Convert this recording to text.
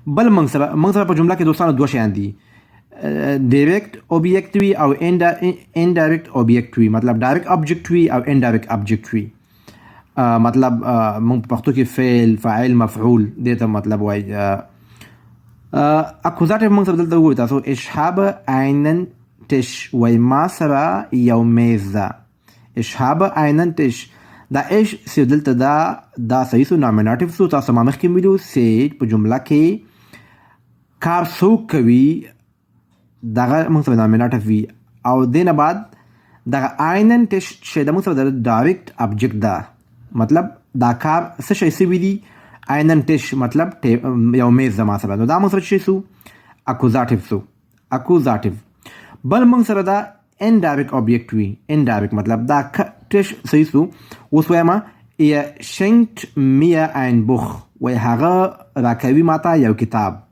بل موږ سره په جمله کې دوستانو دوه شیان دي، ډایرکټ اوبجیکټ وي او انډایرکټ اوبجیکټ وي. مطلب ډایرکټ اوبجیکټ وي او انډایرکټ اوبجیکټ وي. مطلب موږ په پښتو کې فعل، فاعل، مفعول دې ته مطلب وایي. اکوزاتیو موږ سره دلته وګورئ تاسو، اصحاب عینن تش وایي ما سره یو میز ده. اصحاب عینن تش دا اش چې دلته دا صحیح سو، نامیناټیو سو. تاسو ما مخکې ویلو چې په جمله کې کار څوک کوي دغه موږ سره نامیناټیو وي، او دینه بعد دغه عینن تش چې د موږ سره د ډایرکټ ابجیکټ ده. مطلب دا کار څه شی سوي دي، عینن تش مطلب یو میز ده ما سره، نو دا موږ سره چې سو اکوزاتیو سو، اکوزاتیو. بل موږ سره دا indirect object وي. indirect مطلب دا تش صحیح سو. اوس وایم ihr schenkt mir ein Buch وایي هغه راکوي ماته یو کتاب.